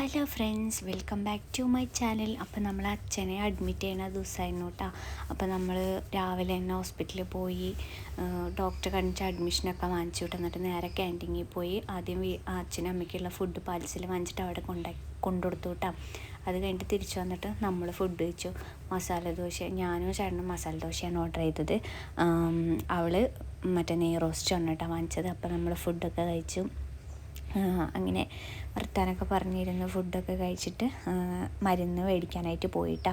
Hello friends, welcome back to my channel. അപ്പോൾ നമ്മൾ അച്ഛനെ അഡ്മിറ്റ് ചെയ്യുന്ന ദിവസമായിരുന്നു കേട്ടോ. അപ്പോൾ നമ്മൾ രാവിലെ തന്നെ ഹോസ്പിറ്റലിൽ പോയി ഡോക്ടറെ കാണിച്ച് അഡ്മിഷനൊക്കെ വാങ്ങിച്ചു വിട്ടു. എന്നിട്ട് നേരെ ക്യാൻറ്റീനിൽ പോയി ആദ്യം അച്ഛനും അമ്മയ്ക്കുള്ള ഫുഡ് പാഴ്സൽ വാങ്ങിച്ചിട്ട് അവിടെ കൊണ്ടുകൊടുത്തു കേട്ടോ. അത് കഴിഞ്ഞിട്ട് തിരിച്ചു വന്നിട്ട് നമ്മൾ ഫുഡ് കഴിച്ചു. മസാല ദോശ, ഞാനും ചേട്ടനും മസാല ദോശയാണ് ഓർഡർ ചെയ്തത്. അവൾ മറ്റേ നെയ് റോസ്റ്റാണ് കേട്ടോ വാങ്ങിച്ചത്. അപ്പോൾ നമ്മൾ ഫുഡൊക്കെ കഴിച്ചു. അങ്ങനെ വർത്താനൊക്കെ പറഞ്ഞിരുന്നു. ഫുഡൊക്കെ കഴിച്ചിട്ട് മരുന്ന് മേടിക്കാനായിട്ട് പോയിട്ടാ.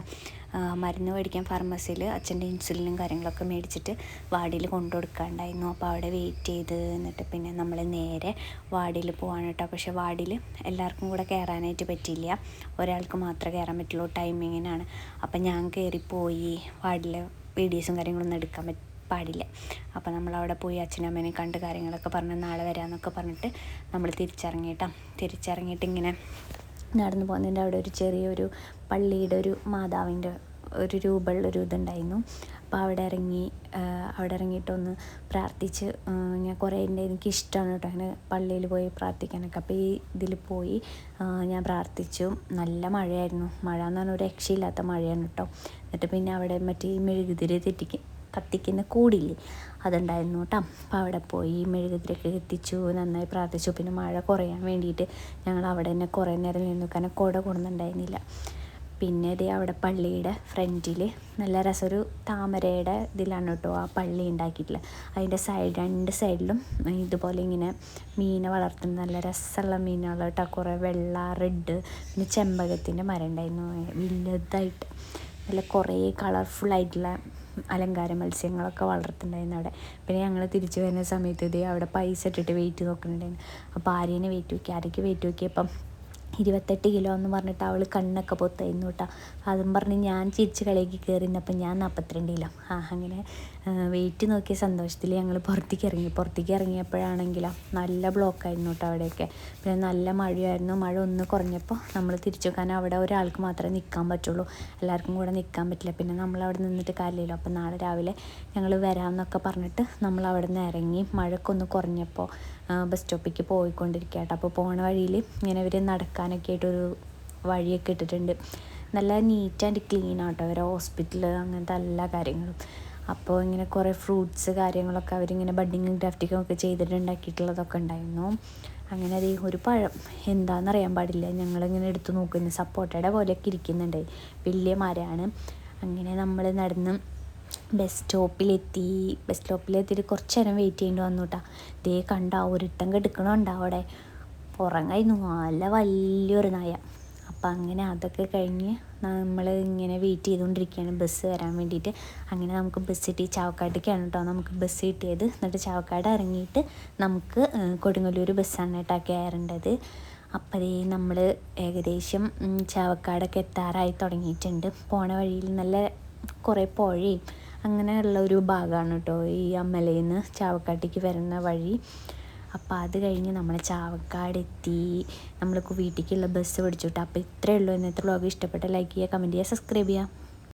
മരുന്ന് മേടിക്കാൻ ഫാർമസിയിൽ അച്ഛൻ്റെ ഇൻസുലിനും കാര്യങ്ങളൊക്കെ മേടിച്ചിട്ട് വാർഡിൽ കൊണ്ടുകൊടുക്കാണ്ടായിരുന്നു. അപ്പോൾ അവിടെ വെയിറ്റ് ചെയ്ത് എന്നിട്ട് പിന്നെ നമ്മൾ നേരെ വാർഡിൽ പോവാണ് കേട്ടോ. പക്ഷേ വാർഡിൽ എല്ലാവർക്കും കൂടെ കയറാനായിട്ട് പറ്റിയില്ല, ഒരാൾക്ക് മാത്രമേ കയറാൻ പറ്റുള്ളൂ, ടൈമിങ്ങിനാണ്. അപ്പം ഞാൻ കയറിപ്പോയി. വാർഡിലെ വീഡിയോസും കാര്യങ്ങളൊന്നും എടുക്കാൻ പാടില്ല. അപ്പോൾ നമ്മളവിടെ പോയി അച്ഛനമ്മേനെ കണ്ട് കാര്യങ്ങളൊക്കെ പറഞ്ഞ് നാളെ വരാമെന്നൊക്കെ പറഞ്ഞിട്ട് നമ്മൾ തിരിച്ചിറങ്ങിയിട്ട് ഇങ്ങനെ നടന്നു പോകുന്നതിൻ്റെ അവിടെ ഒരു ചെറിയൊരു പള്ളിയുടെ ഒരു മാതാവിൻ്റെ ഒരു രൂപമുള്ളൊരു ഇതുണ്ടായിരുന്നു. അപ്പോൾ അവിടെ ഇറങ്ങിയിട്ടൊന്ന് പ്രാർത്ഥിച്ച് ഞാൻ കുറേ എനിക്കിഷ്ടമാണ് കേട്ടോ അങ്ങനെ പള്ളിയിൽ പോയി പ്രാർത്ഥിക്കാനൊക്കെ. അപ്പോൾ ഈ ഇതിൽ പോയി ഞാൻ പ്രാർത്ഥിച്ചു. നല്ല മഴയായിരുന്നു. മഴ എന്ന് പറഞ്ഞാൽ ഒരു രക്ഷയില്ലാത്ത മഴയാണ് കേട്ടോ. എന്നിട്ട് പിന്നെ അവിടെ മറ്റേ മെഴുകുതിരി കത്തിക്കുന്ന കൂടില്ലേ, അതുണ്ടായിരുന്നു കേട്ടോ. അപ്പോൾ അവിടെ പോയി മെഴുകുതിരിയൊക്കെ കത്തിച്ചു, നന്നായി പ്രാർത്ഥിച്ചു. പിന്നെ മഴ കുറയാൻ വേണ്ടിയിട്ട് ഞങ്ങൾ അവിടെ തന്നെ കുറേ നേരം നിന്നു, കാരണം കുട കൊടുന്നുണ്ടായിരുന്നില്ല. പിന്നെ ഇതേ അവിടെ പള്ളിയുടെ ഫ്രണ്ടിൽ നല്ല രസമൊരു താമരയുടെ ഇതിലാണ് കേട്ടോ ആ പള്ളി ഉണ്ടാക്കിയിട്ടുള്ളത്. അതിൻ്റെ രണ്ട് സൈഡിലും ഇതുപോലെ ഇങ്ങനെ മീനെ വളർത്തുന്ന നല്ല രസമുള്ള മീനുകൾ കേട്ടോ. കുറേ വെള്ള, റെഡ്, പിന്നെ ചെമ്പകത്തിൻ്റെ മരം ഉണ്ടായിരുന്നു വലുതായിട്ട്. നല്ല കുറേ കളർഫുള്ളായിട്ടുള്ള അലങ്കാര മത്സ്യങ്ങളൊക്കെ വളർത്തുന്നുണ്ടായിരുന്നു അവിടെ. പിന്നെ ഞങ്ങൾ തിരിച്ചു വരുന്ന സമയത്ത് ഇതേ അവിടെ പൈസ ഇട്ടിട്ട് വെയിറ്റ് നോക്കുന്നുണ്ടായിരുന്നു. അപ്പോൾ ആര്യനെ ആര്യയ്ക്ക് വെയിറ്റ് നോക്കിയപ്പം 28 കിലോ എന്ന് പറഞ്ഞിട്ട് അവൾ കണ്ണൊക്കെ പൊത്തായിരുന്നു കേട്ടോ. അതും പറഞ്ഞ് ഞാൻ ചിരിച്ച് കളിയാക്കി കയറിയിരുന്നപ്പം ഞാൻ 42 കിലോ. അങ്ങനെ വെയിറ്റ് നോക്കിയ സന്തോഷത്തിൽ ഞങ്ങൾ പുറത്തേക്ക് ഇറങ്ങിയപ്പോഴാണെങ്കിലോ നല്ല ബ്ലോക്കായിരുന്നു കേട്ടോ അവിടെയൊക്കെ. പിന്നെ നല്ല മഴയായിരുന്നു. മഴ ഒന്ന് കുറഞ്ഞപ്പോൾ നമ്മൾ തിരിച്ചു വെക്കാൻ അവിടെ ഒരാൾക്ക് മാത്രമേ നിൽക്കാൻ പറ്റുള്ളൂ, എല്ലാവർക്കും കൂടെ നിൽക്കാൻ പറ്റില്ല. പിന്നെ നമ്മളവിടെ നിന്നിട്ട് കാര്യമില്ലല്ലോ. അപ്പോൾ നാളെ രാവിലെ ഞങ്ങൾ വരാമെന്നൊക്കെ പറഞ്ഞിട്ട് നമ്മൾ അവിടെ നിന്ന് ഇറങ്ങി. മഴക്കൊന്ന് കുറഞ്ഞപ്പോൾ ബസ് സ്റ്റോപ്പിലേക്ക് പോയിക്കൊണ്ടിരിക്കുക കേട്ടോ. അപ്പോൾ പോണ വഴിയിൽ ഇങ്ങനെ ഇവർ നടക്കാനൊക്കെ ആയിട്ടൊരു വഴിയൊക്കെ ഇട്ടിട്ടുണ്ട്. നല്ല നീറ്റ് ആൻഡ് ക്ലീൻ ആട്ടോ അവരെ ഹോസ്പിറ്റൽ, അങ്ങനത്തെ എല്ലാ കാര്യങ്ങളും. അപ്പോൾ ഇങ്ങനെ കുറേ ഫ്രൂട്ട്സ് കാര്യങ്ങളൊക്കെ അവരിങ്ങനെ ബഡ്ഡിങ്ങും ഗ്രാഫ്റ്റിങ്ങും ഒക്കെ ചെയ്തിട്ടുണ്ടാക്കിയിട്ടുള്ളതൊക്കെ ഉണ്ടായിരുന്നു. അങ്ങനെ അത് ഒരു പഴം എന്താണെന്നറിയാൻ പാടില്ല, ഞങ്ങളിങ്ങനെ എടുത്ത് നോക്കുന്നു. സപ്പോട്ടയുടെ പോലെയൊക്കെ ഇരിക്കുന്നുണ്ട്, വലിയ മരമാണ്. അങ്ങനെ നമ്മൾ നടന്ന് ബസ് സ്റ്റോപ്പിലെത്തിയിട്ട് കുറച്ച് നേരം വെയിറ്റ് ചെയ്യേണ്ടി വന്നു കേട്ടോ. ദേ കണ്ട ഒരുത്തം കെടുക്കണുണ്ടോ അവിടെ, ഉറങ്ങായിരുന്നു നല്ല വലിയൊരു നായ. അപ്പം അങ്ങനെ അതൊക്കെ കഴിഞ്ഞ് നമ്മൾ ഇങ്ങനെ വെയിറ്റ് ചെയ്തുകൊണ്ടിരിക്കുകയാണ് ബസ് വരാൻ വേണ്ടിയിട്ട്. അങ്ങനെ നമുക്ക് ബസ് കിട്ടി. ചാവക്കാട്ടേക്കാണ് കേട്ടോ നമുക്ക് ബസ് കിട്ടിയത്. എന്നിട്ട് ചാവക്കാട് ഇറങ്ങിയിട്ട് നമുക്ക് കൊടുങ്ങല്ലൂർ ബസ്സാണ് കേട്ടോ കയറേണ്ടത്. അപ്പോൾ നമ്മൾ ഏകദേശം ചാവക്കാടൊക്കെ എത്താറായി തുടങ്ങിയിട്ടുണ്ട്. പോണ വഴിയിൽ നല്ല കുറേ പുഴയും അങ്ങനെയുള്ള ഒരു ഭാഗമാണ് കേട്ടോ ഈ അമ്മലയിൽ നിന്ന് ചാവക്കാട്ടേക്ക് വരുന്ന വഴി. അപ്പോൾ അത് കഴിഞ്ഞ് നമ്മൾ ചാവക്കാട് എത്തി. നമ്മൾക്ക് വീട്ടിലേക്കുള്ള ബസ് പിടിച്ചു കേട്ടോ. അപ്പോൾ ഇത്രയേ ഉള്ളൂ ഇന്നത്തെ വ്ളോഗ്. ഇഷ്ടപ്പെട്ട ലൈക്ക് ചെയ്യുക, കമൻറ്റ് ചെയ്യുക, സബ്സ്ക്രൈബ് ചെയ്യുക.